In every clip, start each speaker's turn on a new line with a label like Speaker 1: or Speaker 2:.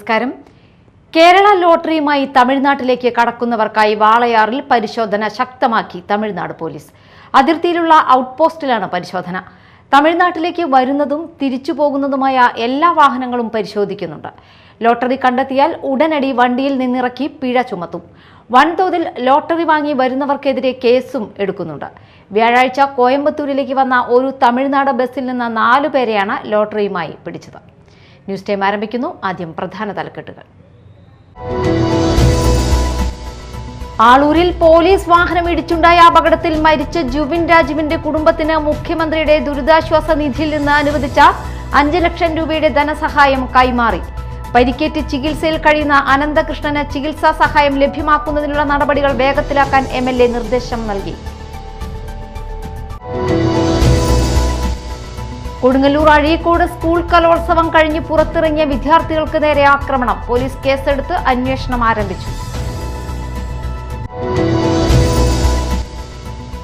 Speaker 1: നമസ്കാരം. കേരള ലോട്ടറിയുമായി തമിഴ്നാട്ടിലേക്ക് കടക്കുന്നവർക്കായി വാളയാറിൽ പരിശോധന ശക്തമാക്കി തമിഴ്നാട് പോലീസ്. അതിർത്തിയിലുള്ള ഔട്ട്പോസ്റ്റിലാണ് പരിശോധന. തമിഴ്നാട്ടിലേക്ക് വരുന്നതും തിരിച്ചു പോകുന്നതുമായ എല്ലാ വാഹനങ്ങളും പരിശോധിക്കുന്നുണ്ട്. ലോട്ടറി കണ്ടെത്തിയാൽ ഉടനടി വണ്ടിയിൽ നിന്നിറക്കി പിഴ ചുമത്തും. വൻതോതിൽ ലോട്ടറി വാങ്ങി വരുന്നവർക്കെതിരെ കേസും എടുക്കുന്നുണ്ട്. വ്യാഴാഴ്ച കോയമ്പത്തൂരിലേക്ക് വന്ന ഒരു തമിഴ്നാട് ബസ്സിൽ നിന്ന് 4 പേരെയാണ് ലോട്ടറിയുമായി പിടിച്ചത്. ന്യൂസ് ടൈം ആരംഭിക്കുന്നു. ആദ്യം പ്രധാന തലക്കെട്ടുകൾ. ആളൂരിൽ പോലീസ് വാഹനം ഇടിച്ചുണ്ടായ അപകടത്തിൽ മരിച്ച ജുവിൻ രാജുവിന്റെ കുടുംബത്തിന് മുഖ്യമന്ത്രിയുടെ ദുരിതാശ്വാസ നിധിയിൽ നിന്ന് അനുവദിച്ച 5 ലക്ഷം രൂപയുടെ ധനസഹായം കൈമാറി. പരിക്കേറ്റ് ചികിത്സയിൽ കഴിയുന്ന അനന്തകൃഷ്ണന് ചികിത്സാ സഹായം ലഭ്യമാക്കുന്നതിനുള്ള നടപടികൾ വേഗത്തിലാക്കാൻ MLA നിർദ്ദേശം നൽകി. കൊടുങ്ങല്ലൂർ അഴീക്കോട് സ്കൂൾ കലോത്സവം കഴിഞ്ഞ് പുറത്തിറങ്ങിയ വിദ്യാർത്ഥികൾക്ക് നേരെ ആക്രമണം. പോലീസ് കേസെടുത്ത് അന്വേഷണം ആരംഭിച്ചു.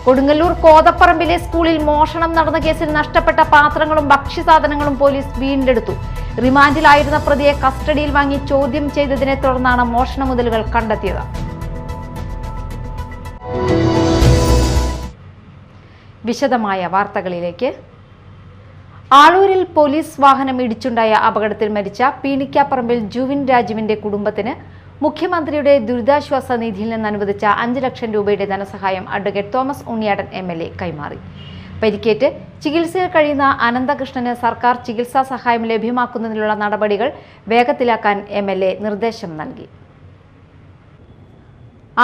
Speaker 1: കൊടുങ്ങല്ലൂർ കോതപ്പറമ്പിലെ സ്കൂളിൽ മോഷണം നടന്ന കേസിൽ നഷ്ടപ്പെട്ട പാത്രങ്ങളും ഭക്ഷ്യസാധനങ്ങളും പോലീസ് വീണ്ടെടുത്തു. റിമാൻഡിലായിരുന്ന പ്രതിയെ കസ്റ്റഡിയിൽ വാങ്ങി ചോദ്യം ചെയ്തതിനെ തുടർന്നാണ് മോഷണ മുതലുകൾ കണ്ടെത്തിയത്. വിശദമായ വാർത്തകളിലേക്ക്. ആളൂരിൽ പോലീസ് വാഹനം ഇടിച്ചുണ്ടായ അപകടത്തിൽ മരിച്ച പീണിക്കാപ്പറമ്പിൽ ജുവിൻ രാജുവിന്റെ കുടുംബത്തിന് മുഖ്യമന്ത്രിയുടെ ദുരിതാശ്വാസ നിധിയിൽ നിന്ന് അനുവദിച്ച 5 ലക്ഷം രൂപയുടെ ധനസഹായം അഡ്വക്കേറ്റ് തോമസ് ഉണ്ണിയാടൻ MLA കൈമാറി. പരിക്കേറ്റ് ചികിത്സയിൽ കഴിയുന്ന അനന്തകൃഷ്ണന് സർക്കാർ ചികിത്സാ സഹായം ലഭ്യമാക്കുന്നതിനുള്ള നടപടികൾ വേഗത്തിലാക്കാൻ MLA നിർദ്ദേശം നൽകി.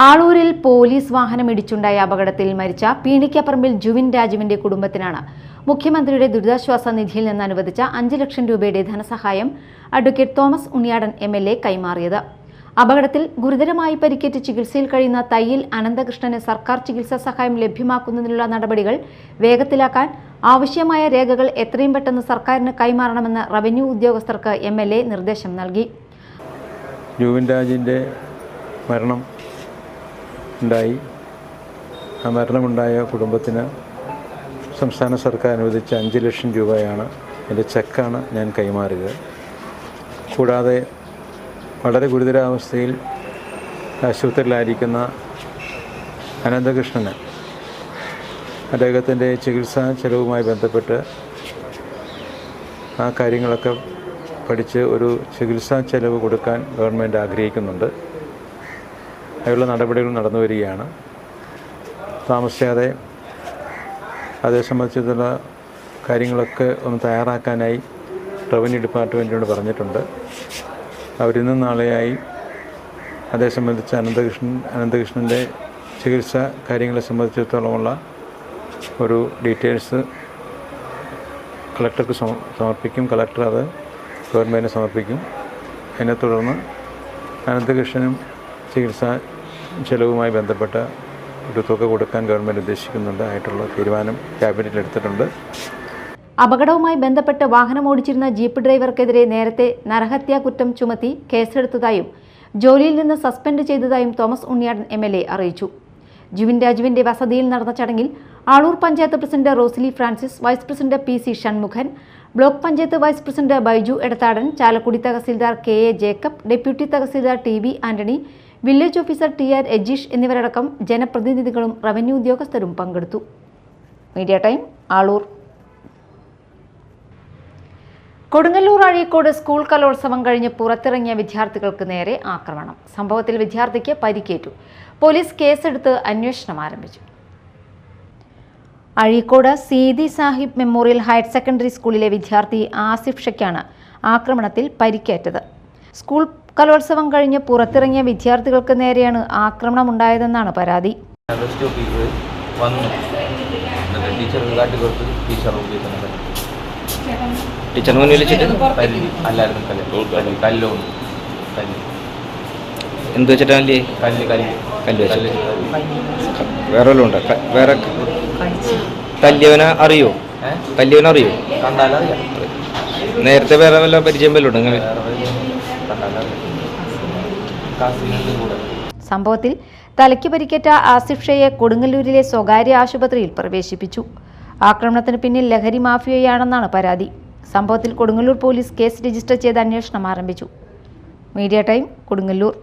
Speaker 1: ആളൂരിൽ പോലീസ് വാഹനം ഇടിച്ചുണ്ടായ അപകടത്തിൽ മരിച്ച പീണിക്കാപ്പറമ്പിൽ ജുവിൻ രാജുവിന്റെ കുടുംബത്തിനാണ് മുഖ്യമന്ത്രിയുടെ ദുരിതാശ്വാസ നിധിയിൽ നിന്ന് അനുവദിച്ച 5 ലക്ഷം രൂപയുടെ ധനസഹായം അഡ്വക്കേറ്റ് തോമസ് ഉണ്ണിയാടൻ MLA കൈമാറിയത്. അപകടത്തിൽ ഗുരുതരമായി പരിക്കേറ്റ് ചികിത്സയിൽ കഴിയുന്ന തയ്യിൽ അനന്തകൃഷ്ണന് സർക്കാർ ചികിത്സാ സഹായം ലഭ്യമാക്കുന്നതിനുള്ള നടപടികൾ വേഗത്തിലാക്കാൻ ആവശ്യമായ രേഖകൾ എത്രയും പെട്ടെന്ന് സർക്കാരിന് കൈമാറണമെന്ന് റവന്യൂ ഉദ്യോഗസ്ഥർക്ക് MLA നിർദ്ദേശം നൽകി.
Speaker 2: ജുവിൻ രാജിൻ്റെ മരണം ഉണ്ടായി. ആ മരണമുണ്ടായ കുടുംബത്തിന് സംസ്ഥാന സർക്കാർ അനുവദിച്ച 5 ലക്ഷം രൂപയാണ് എൻ്റെ ചെക്കാണ് ഞാൻ കൈമാറുക. കൂടാതെ വളരെ ഗുരുതരാവസ്ഥയിൽ ആശുപത്രിയിലായിരിക്കുന്ന അനന്തകൃഷ്ണന് അദ്ദേഹത്തിൻ്റെ ചികിത്സാ ചെലവുമായി ബന്ധപ്പെട്ട് ആ കാര്യങ്ങളൊക്കെ പഠിച്ച് ഒരു ചികിത്സാ ചെലവ് കൊടുക്കാൻ ഗവൺമെൻറ് ആഗ്രഹിക്കുന്നുണ്ട്. അതിനുള്ള നടപടികൾ നടന്നു വരികയാണ്. താമസിയാതെ അതേ സംബന്ധിച്ചുള്ള കാര്യങ്ങളൊക്കെ ഒന്ന് തയ്യാറാക്കാനായി റവന്യൂ ഡിപ്പാർട്ട്മെൻറ്റിനോട് പറഞ്ഞിട്ടുണ്ട്. അവരിന്നും നാളെയായി അതേ സംബന്ധിച്ച് അനന്തകൃഷ്ണൻ്റെ ചികിത്സ കാര്യങ്ങളെ സംബന്ധിച്ചിടത്തോളമുള്ള ഒരു ഡീറ്റെയിൽസ് കളക്ടർക്ക് സമർപ്പിക്കും. കളക്ടർ അത് ഗവൺമെൻറ്റിന് സമർപ്പിക്കും. അതിനെ തുടർന്ന് അനന്തകൃഷ്ണനും ചികിത്സാ ചെലവുമായി ബന്ധപ്പെട്ട ഒരു തുക കൊടുക്കാൻ ഗവൺമെൻറ് ഉദ്ദേശിക്കുന്നുണ്ട്. ആയിട്ടുള്ള തീരുമാനം ക്യാബിനറ്റിൽ എടുത്തിട്ടുണ്ട്.
Speaker 1: അപകടവുമായി ബന്ധപ്പെട്ട് വാഹനം ഓടിച്ചിരുന്ന ജീപ്പ് ഡ്രൈവർക്കെതിരെ നേരത്തെ നരഹത്യാ കുറ്റം ചുമത്തി കേസെടുത്തതായും ജോലിയിൽ നിന്ന് സസ്പെൻഡ് ചെയ്തതായും തോമസ് ഉണ്ണിയാടൻ MLA അറിയിച്ചു. ജുവിൻ രാജുവിന്റെ വസതിയിൽ നടന്ന ചടങ്ങിൽ Aloor panchayat president Rosely Francis, vice president PC Shanmukhan, block panchayat vice president Baiju Edathadan, Chalakudy tahsildar KA Jacob, deputy tahsildar TB Antony, village officer TR Ejeesh എന്നിവരടക്കം ജനപ്രതിനിധികളും റവന്യൂ ഉദ്യോഗസ്ഥരും പങ്കെടുത്തു. Media time, Aloor. Kodungallur Azhikode school Kalolsavam കഴിഞ്ഞ് പുറത്തിറങ്ങിയ വിദ്യാർത്ഥികൾക്ക് നേരെ ആക്രമണം. സംഭവത്തിൽ വിദ്യാർത്ഥിക്ക് പരിക്കേറ്റു. പോലീസ് കേസെടുത്ത് അന്വേഷണം ആരംഭിച്ചു. Azhikode Seethi Sahib memorial higher secondary സ്കൂളിലെ വിദ്യാർത്ഥി ആസിഫ് ഷയ്ക്കാണ് ആക്രമണത്തിൽ പരിക്കേറ്റത്. സ്കൂൾ കലോത്സവം കഴിഞ്ഞ് പുറത്തിറങ്ങിയ വിദ്യാർത്ഥികൾക്ക് നേരെയാണ് ആക്രമണമുണ്ടായതെന്നാണ് പരാതി.
Speaker 3: എന്ത് വെച്ചിട്ടാ വേറെ വേറെ കല്യവനെ അറിയോ? നേരത്തെ വേറെ വല്ല പരിചയം വല്ലോണ്ട്? അങ്ങനെ
Speaker 1: സംഭവത്തിൽ തലയ്ക്ക് പരിക്കേറ്റ ആസിഫ് ഷയെ കൊടുങ്ങല്ലൂരിലെ സ്വകാര്യ ആശുപത്രിയിൽ പ്രവേശിപ്പിച്ചു. ആക്രമണത്തിന് പിന്നിൽ ലഹരി മാഫിയയാണെന്നാണ് പരാതി. സംഭവത്തിൽ കൊടുങ്ങല്ലൂർ പോലീസ് കേസ് രജിസ്റ്റർ ചെയ്ത് അന്വേഷണം ആരംഭിച്ചു. Media time Kodungallur.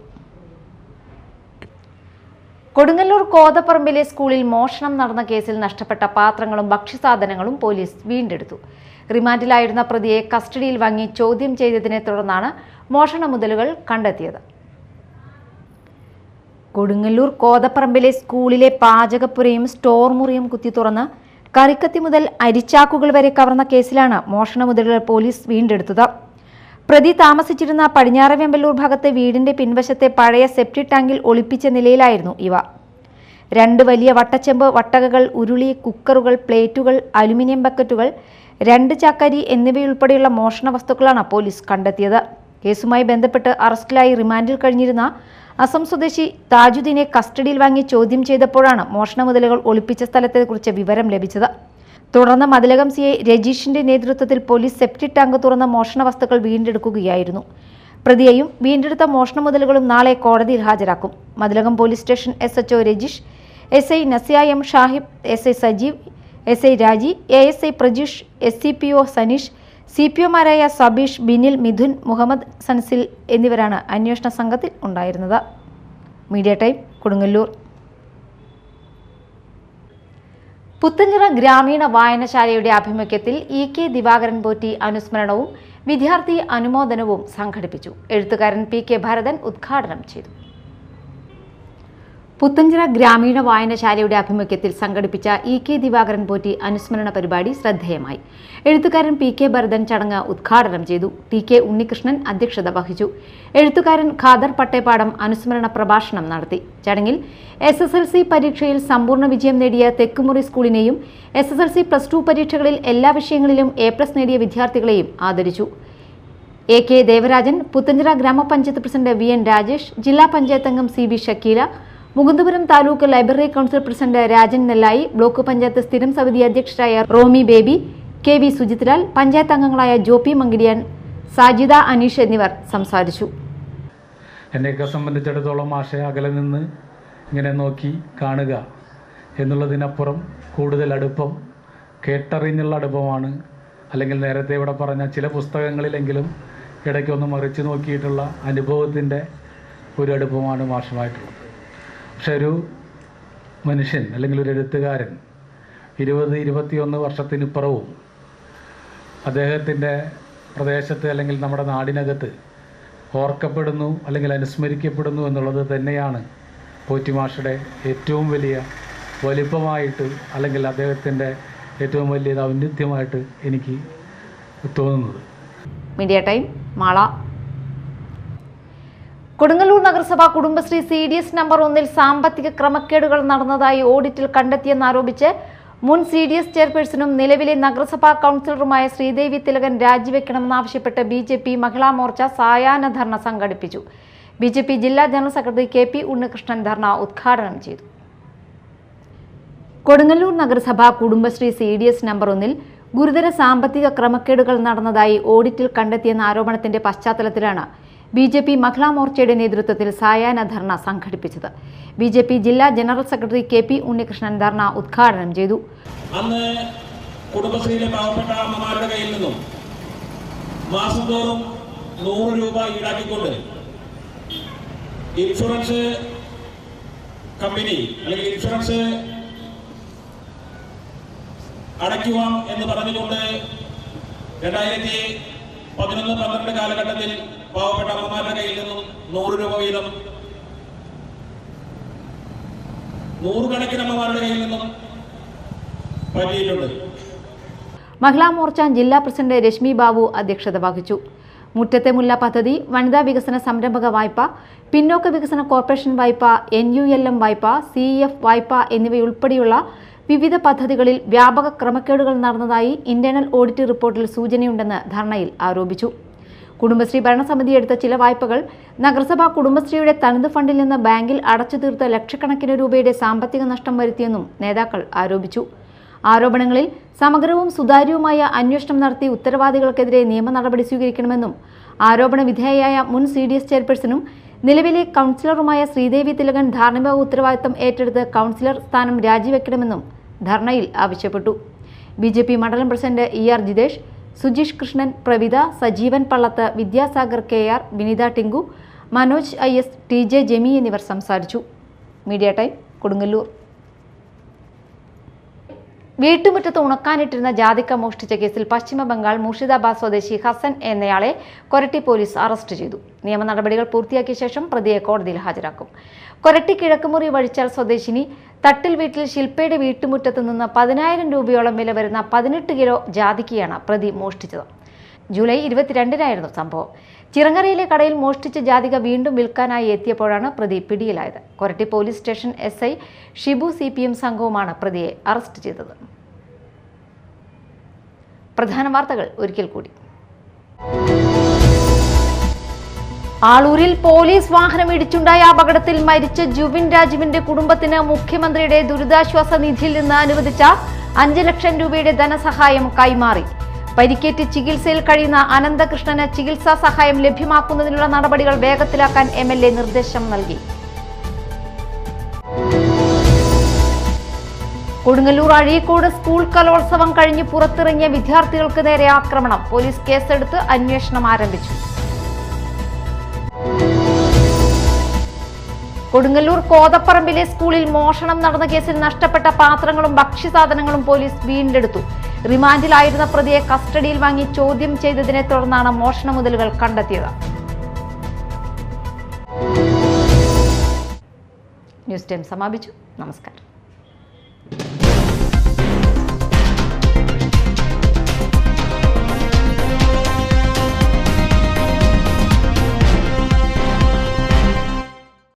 Speaker 1: കൊടുങ്ങല്ലൂർ കോതപ്പറമ്പിലെ സ്കൂളിൽ മോഷണം നടന്ന കേസിൽ നഷ്ടപ്പെട്ട പാത്രങ്ങളും ഭക്ഷ്യസാധനങ്ങളും പോലീസ് വീണ്ടെടുത്തു. റിമാൻഡിലായിരുന്ന പ്രതിയെ കസ്റ്റഡിയിൽ വാങ്ങി ചോദ്യം ചെയ്തതിനെ തുടർന്നാണ് മോഷണ മുതലുകൾ കണ്ടെത്തിയത്. കൊടുങ്ങല്ലൂർ കോതപ്പറമ്പിലെ സ്കൂളിലെ പാചകപ്പുരയും സ്റ്റോർ മുറിയും കുത്തി തുറന്ന് കറിക്കത്തി മുതൽ അരിച്ചാക്കുകൾ വരെ കവർന്ന കേസിലാണ് മോഷണ മുതലുകൾ പോലീസ് വീണ്ടെടുത്തത്. പ്രതി താമസിച്ചിരുന്ന പടിഞ്ഞാറവെമ്പലൂർ ഭാഗത്തെ വീടിന്റെ പിൻവശത്തെ പഴയ സെപ്റ്റിക് ടാങ്കിൽ ഒളിപ്പിച്ച നിലയിലായിരുന്നു ഇവ. 2 വലിയ വട്ടച്ചെമ്പ് വട്ടകകൾ, ഉരുളി, കുക്കറുകൾ, പ്ലേറ്റുകൾ, അലുമിനിയം ബക്കറ്റുകൾ, 2 ചാക്കരി എന്നിവയുൾപ്പെടെയുള്ള മോഷണ വസ്തുക്കളാണ് പോലീസ് കണ്ടെത്തിയത്. കേസുമായി ബന്ധപ്പെട്ട് അറസ്റ്റിലായി റിമാൻഡിൽ കഴിഞ്ഞിരുന്ന അസം സ്വദേശി താജുദ്ദീനെ കസ്റ്റഡിയിൽ വാങ്ങി ചോദ്യം ചെയ്തപ്പോഴാണ് മോഷണ മുതലുകൾ ഒളിപ്പിച്ച സ്ഥലത്തെക്കുറിച്ച് വിവരം ലഭിച്ചത്. തുടർന്ന് മതിലകം CI രജീഷിന്റെ നേതൃത്വത്തിൽ പോലീസ് സെപ്റ്റിക് ടാങ്ക് തുറന്ന മോഷണ വസ്തുക്കൾ വീണ്ടെടുക്കുകയായിരുന്നു. പ്രതിയെയും വീണ്ടെടുത്ത മോഷണ മുതലുകളും നാളെ കോടതിയിൽ ഹാജരാക്കും. Mathilakam police station SHO Rajeesh, SI നസിയ M ഷാഹിബ്, SI Sajeev, SI രാജി, ASI പ്രജീഷ്, SCPO സനീഷ്, CPOമാരായ സബീഷ്, ബിനിൽ, മിഥുൻ, മുഹമ്മദ് സൻസിൽ എന്നിവരാണ് അന്വേഷണ സംഘത്തിൽ ഉണ്ടായിരുന്നത്. Media time Kodungallur. പുത്തഞ്ചിറ ഗ്രാമീണ വായനശാലയുടെ ആഭിമുഖ്യത്തിൽ EK ദിവാകരൻ പോറ്റി അനുസ്മരണവും വിദ്യാർത്ഥി അനുമോദനവും സംഘടിപ്പിച്ചു. എഴുത്തുകാരൻ PK ഭരതൻ ഉദ്ഘാടനം ചെയ്തു. പുത്തഞ്ചിറ ഗ്രാമീണ വായനശാലയുടെ ആഭിമുഖ്യത്തിൽ സംഘടിപ്പിച്ച EK ദിവാകരൻ പോറ്റി അനുസ്മരണ പരിപാടി ശ്രദ്ധേയമായി. എഴുത്തുകാരൻ PK ഭരതൻ ചടങ്ങ് ഉദ്ഘാടനം ചെയ്തു. TK ഉണ്ണികൃഷ്ണൻ അധ്യക്ഷത വഹിച്ചു. എഴുത്തുകാരൻ ഖാദർ പട്ടേപ്പാടം അനുസ്മരണ പ്രഭാഷണം നടത്തി. ചടങ്ങിൽ SSLC പരീക്ഷയിൽ സമ്പൂർണ്ണ വിജയം നേടിയ തെക്കുമുറി സ്കൂളിനെയും SSLC +2 പരീക്ഷകളിൽ എല്ലാ വിഷയങ്ങളിലും A+ നേടിയ വിദ്യാർത്ഥികളെയും ആദരിച്ചു. AK ദേവരാജൻ, പുത്തഞ്ചിറ ഗ്രാമപഞ്ചായത്ത് പ്രസിഡന്റ് VN രാജേഷ്, ജില്ലാ പഞ്ചായത്ത് അംഗം CB Shakeela, Mukundapuram taluk library council president Rajan Nellayi, block panchayat സ്ഥിരം സമിതി അധ്യക്ഷരായ റോമി ബേബി, KV സുജിത്ലാൽ, പഞ്ചായത്ത് അംഗങ്ങളായ ജോപി മങ്കിടിയാൻ, സാജിദ അനീഷ് എന്നിവർ സംസാരിച്ചു.
Speaker 4: എന്നെയൊക്കെ സംബന്ധിച്ചിടത്തോളം ആശയ അകലെ നിന്ന് ഇങ്ങനെ നോക്കി കാണുക എന്നുള്ളതിനപ്പുറം കൂടുതൽ അടുപ്പം കേട്ടറിഞ്ഞുള്ള അടുപ്പമാണ്. അല്ലെങ്കിൽ നേരത്തെ ഇവിടെ പറഞ്ഞ ചില പുസ്തകങ്ങളിലെങ്കിലും ഇടയ്ക്കൊന്ന് മറിച്ച് നോക്കിയിട്ടുള്ള അനുഭവത്തിൻ്റെ ഒരു അടുപ്പമാണ് മാഷുമായിട്ടുള്ളത്. പക്ഷെ ഒരു മനുഷ്യൻ അല്ലെങ്കിൽ ഒരു എഴുത്തുകാരൻ 20-21 വർഷത്തിനിപ്പുറവും അദ്ദേഹത്തിൻ്റെ പ്രദേശത്ത് അല്ലെങ്കിൽ നമ്മുടെ നാടിനകത്ത് ഓർക്കപ്പെടുന്നു അല്ലെങ്കിൽ അനുസ്മരിക്കപ്പെടുന്നു എന്നുള്ളത് തന്നെയാണ് പോറ്റി മാഷയുടെ ഏറ്റവും വലിയ വലിപ്പമായിട്ട് അല്ലെങ്കിൽ അദ്ദേഹത്തിൻ്റെ ഏറ്റവും വലിയ ഔന്നത്യമായിട്ട് എനിക്ക് തോന്നുന്നത്.
Speaker 1: Media time Mala. കൊടുങ്ങല്ലൂർ നഗരസഭ കുടുംബശ്രീ CDS നമ്പർ 1 സാമ്പത്തിക ക്രമക്കേടുകൾ നടന്നതായി ഓഡിറ്റിൽ കണ്ടെത്തിയെന്നാരോപിച്ച് മുൻ CDS ചെയർപേഴ്സണും നിലവിലെ നഗരസഭാ കൗൺസിലറുമായ ശ്രീദേവി തിലകൻ രാജിവെക്കണമെന്നാവശ്യപ്പെട്ട് BJP മഹിളാ മോർച്ച സായാഹ്ന ധർണ സംഘടിപ്പിച്ചു. BJP ജില്ലാ ജനറൽ സെക്രട്ടറി KP ഉണ്ണികൃഷ്ണൻ ധർണ ഉദ്ഘാടനം ചെയ്തു. കൊടുങ്ങല്ലൂർ നഗരസഭ കുടുംബശ്രീ CDS നമ്പർ 1 ഗുരുതര സാമ്പത്തിക ക്രമക്കേടുകൾ നടന്നതായി ഓഡിറ്റിൽ കണ്ടെത്തിയെന്ന ആരോപണത്തിന്റെ പശ്ചാത്തലത്തിലാണ് BJP മഹിളാ മോർച്ചയുടെ നേതൃത്വത്തിൽ സായാഹ്ന ധർണ സംഘടിപ്പിച്ചത്. BJP ജില്ലാ ജനറൽ സെക്രട്ടറി KP ഉണ്ണികൃഷ്ണൻ ധർണ ഉദ്ഘാടനം ചെയ്തു.
Speaker 5: അന്ന് കുടുംബശ്രീയിലെ പാവപ്പെട്ട അമ്മമാരുടെ കയ്യിൽ നിന്നും മാസം തോറും 100 രൂപ ഈടാക്കിക്കൊണ്ട് ഇൻഷുറൻസ് കമ്പനി അല്ലെങ്കിൽ ഇൻഷുറൻസ് അടയ്ക്കുവാൻ എന്ന് പറഞ്ഞുകൊണ്ട് 2011-12 കാലഘട്ടത്തിൽ പാവപ്പെട്ട അമ്മമാരുടെ കയ്യിൽ നിന്നും 100 രൂപ വീതം 100 കണക്കിന് അമ്മമാരുടെ കയ്യിൽ നിന്നും പറ്റിയിട്ടുണ്ട്.
Speaker 1: മഹിളാ മോർച്ച ജില്ലാ പ്രസിഡന്റ് രശ്മി ബാബു അധ്യക്ഷത വഹിച്ചു. മുറ്റത്തെ മുല്ല പദ്ധതി, വനിതാ വികസന സംരംഭക വായ്പ, പിന്നോക്ക വികസന കോർപ്പറേഷൻ വായ്പ, NULM വായ്പ, CEF വായ്പ എന്നിവയുൾപ്പെടെയുള്ള വിവിധ പദ്ധതികളിൽ വ്യാപക ക്രമക്കേടുകൾ നടന്നതായി ഇന്റേണൽ ഓഡിറ്റ് റിപ്പോർട്ടിൽ സൂചനയുണ്ടെന്ന് ധർണയിൽ ആരോപിച്ചു. കുടുംബശ്രീ ഭരണസമിതി എടുത്ത ചില വായ്പകൾ നഗരസഭ കുടുംബശ്രീയുടെ തനത് ഫണ്ടിൽ നിന്ന് ബാങ്കിൽ അടച്ചു തീർത്ത് ലക്ഷക്കണക്കിന് രൂപയുടെ സാമ്പത്തിക നഷ്ടം വരുത്തിയെന്നും നേതാക്കൾ ആരോപിച്ചു. ആരോപണങ്ങളിൽ സമഗ്രവും സുതാര്യവുമായ അന്വേഷണം നടത്തി ഉത്തരവാദികൾക്കെതിരെ നിയമ നടപടി സ്വീകരിക്കണമെന്നും ആരോപണ വിധേയയായ മുൻ CDS ചെയർപേഴ്സണും നിലവിലെ കൗൺസിലറുമായ ശ്രീദേവി തിലകൻ ധാർമ്മിക ഉത്തരവാദിത്തം ഏറ്റെടുത്ത് കൗൺസിലർ സ്ഥാനം രാജിവെക്കണമെന്നും ധർണയിൽ ആവശ്യപ്പെട്ടു. BJP മണ്ഡലം president ER Jithesh, Sujeesh Krishnan, Pravitha, Sajeevan Pallath, Vidyasagar KR, Vinitha Tinku, Manoj IS, TJ Jemy എന്നിവർ സംസാരിച്ചു. Media time, Kodungallur. വീട്ടുമുറ്റത്ത് ഉണക്കാനിട്ടിരുന്ന ജാതിക്ക മോഷ്ടിച്ച കേസിൽ പശ്ചിമ ബംഗാൾ മുർഷിദാബാദ് സ്വദേശി ഹസൻ എന്നയാളെ കൊരട്ടി പോലീസ് അറസ്റ്റ് ചെയ്തു. നിയമ നടപടികൾ പൂർത്തിയാക്കിയ ശേഷം പ്രതിയെ കോടതിയിൽ ഹാജരാക്കും. കൊരട്ടി കിഴക്കുമുറി വഴിച്ചാൽ സ്വദേശിനി തട്ടിൽ വീട്ടിൽ ശില്പയുടെ വീട്ടുമുറ്റത്ത് നിന്ന് 10,000 രൂപയോളം വില വരുന്ന 18 കിലോ ജാതിക്കയാണ് പ്രതി മോഷ്ടിച്ചത്. ജൂലൈ 22-നായിരുന്നു സംഭവം. ചിറങ്ങരയിലെ കടയിൽ മോഷ്ടിച്ച ജാതിക വീണ്ടും വിൽക്കാനായി എത്തിയപ്പോഴാണ് പ്രതി പിടിയിലായത്. Koratty police station SI Shibu CPM സംഘവുമാണ് പ്രതിയെ അറസ്റ്റ് ചെയ്തത്. പ്രധാന വാർത്തകൾ ഒരിക്കൽ കൂടി. ആളൂരിൽ പോലീസ് വാഹനം ഇടിച്ചുണ്ടായ അപകടത്തിൽ മരിച്ച ജുബിൻ രാജുവിന്റെ കുടുംബത്തിന് മുഖ്യമന്ത്രിയുടെ ദുരിതാശ്വാസ നിധിയിൽ നിന്ന് അനുവദിച്ച 5 ലക്ഷം രൂപയുടെ ധനസഹായം കൈമാറി. പരിക്കേറ്റ് ചികിത്സയിൽ കഴിയുന്ന അനന്തകൃഷ്ണന് ചികിത്സാ സഹായം ലഭ്യമാക്കുന്നതിനുള്ള നടപടികൾ വേഗത്തിലാക്കാൻ MLA നിർദ്ദേശം നൽകി. കൊടുങ്ങല്ലൂർ അഴീക്കോട് സ്കൂൾ കലോത്സവം കഴിഞ്ഞ് പുറത്തിറങ്ങിയ വിദ്യാർത്ഥികൾക്ക് നേരെ ആക്രമണം. പോലീസ് കേസെടുത്ത് അന്വേഷണം ആരംഭിച്ചു. കൊടുങ്ങല്ലൂർ കോതപ്പറമ്പിലെ സ്കൂളിൽ മോഷണം നടന്ന കേസിൽ നഷ്ടപ്പെട്ട പാത്രങ്ങളും ഭക്ഷ്യസാധനങ്ങളും പോലീസ് വീണ്ടെടുത്തു. റിമാൻഡിലായിരുന്ന പ്രതിയെ കസ്റ്റഡിയിൽ വാങ്ങി ചോദ്യം ചെയ്തതിനെ തുടർന്നാണ് മോഷണ മുതലുകൾ കണ്ടെത്തിയത്. ന്യൂസ് ടൈം സമാപിച്ചു. നമസ്കാരം.